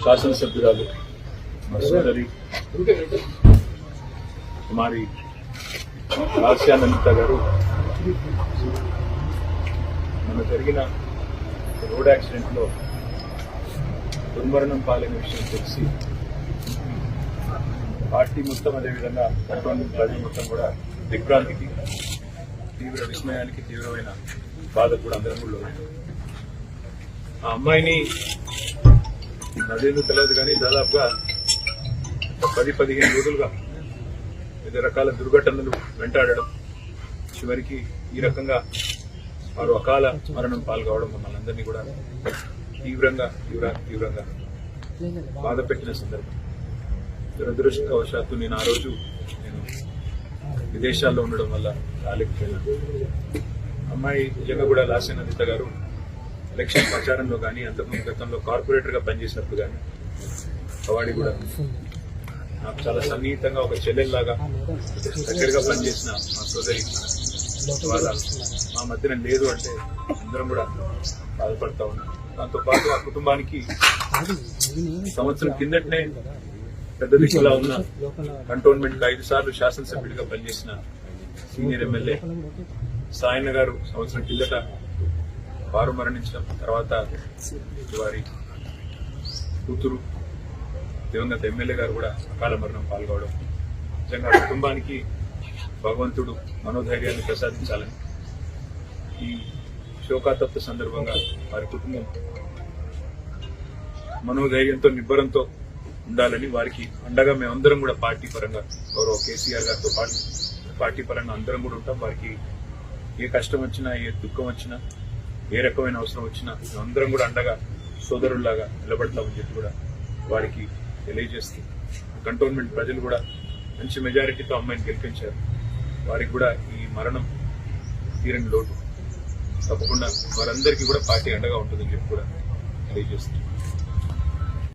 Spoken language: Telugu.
శాసనసభ్యురాలు మా సోదరి కుమారి లాస్యానందిత గారు మన జరిగిన రోడ్ యాక్సిడెంట్ లో దుర్మరణం పాలైన విషయం తెలిసి పార్టీ మొత్తం అదేవిధంగా ప్రజలు మొత్తం కూడా దిగ్భ్రాంతికి తీవ్ర విస్మయానికి తీవ్రమైన బాధ కూడా అందరం కూడా ఆ అమ్మాయిని అదేందుకు తెలియదు కానీ దాదాపుగా 10-15 రోజులుగా వివిధ రకాల దుర్ఘటనలు వెంటాడడం చివరికి ఈ రకంగా వారు అకాల మరణం పాల్గొవడం మమ్మల్ని అందరినీ కూడా తీవ్రంగా బాధ పెట్టిన సందర్భం. దురదృష్టవశాత్తు నేను ఆ రోజు విదేశాల్లో ఉండడం వల్ల రాలేకపోయినాను. అమ్మాయి నిజంగా కూడా లాస్యానందిత గారు ఎలక్షన్ ప్రచారంలో కానీ అంతకుముందు గతంలో కార్పొరేటర్ గా పనిచేసినప్పుడు కానీ కవాడి కూడా నాకు చాలా సన్నిహితంగా ఒక చెల్లెల్లాగా దగ్గరగా పనిచేసిన మా సోదరి వాళ్ళ మా మధ్యన లేదు అంటే అందరం కూడా బాధపడతా ఉన్నాం. దాంతోపాటు ఆ కుటుంబానికి సంవత్సరం కిందటనే పెద్ద దిక్కులా ఉన్న కంటోన్మెంట్ 5 సార్లు శాసనసభ్యుడిగా పనిచేసిన సీనియర్ ఎమ్మెల్యే సాయన్న గారు సంవత్సరం కిందట వారు మరణించడం, తర్వాత వారి కూతురు దివంగత ఎమ్మెల్యే గారు కూడా అకాల మరణం పాల్గొవడం నిజంగా కుటుంబానికి భగవంతుడు మనోధైర్యాన్ని ప్రసాదించాలని ఈ శోకాతప్త సందర్భంగా వారి కుటుంబం మనోధైర్యంతో నిబ్బరంతో ఉండాలని వారికి అండగా మేమందరం కూడా పార్టీ పరంగా గౌరవ కేసీఆర్ గారితో పాటు పార్టీ పరంగా అందరం కూడా ఉంటాం. వారికి ఏ కష్టం వచ్చినా ఏ దుఃఖం వచ్చినా ఏ రకమైన అవసరం వచ్చినా అందరం కూడా అండగా సోదరుల్లాగా నిలబడతామని చెప్పి కూడా వారికి తెలియజేస్తూ కంటోన్మెంట్ ప్రజలు కూడా మంచి మెజారిటీతో అమ్మాయిని గెలిపించారు. వారికి కూడా ఈ మరణం తీరని లోటు. తప్పకుండా వారందరికీ కూడా పార్టీ అండగా ఉంటుందని చెప్పి కూడా తెలియజేస్తుంది.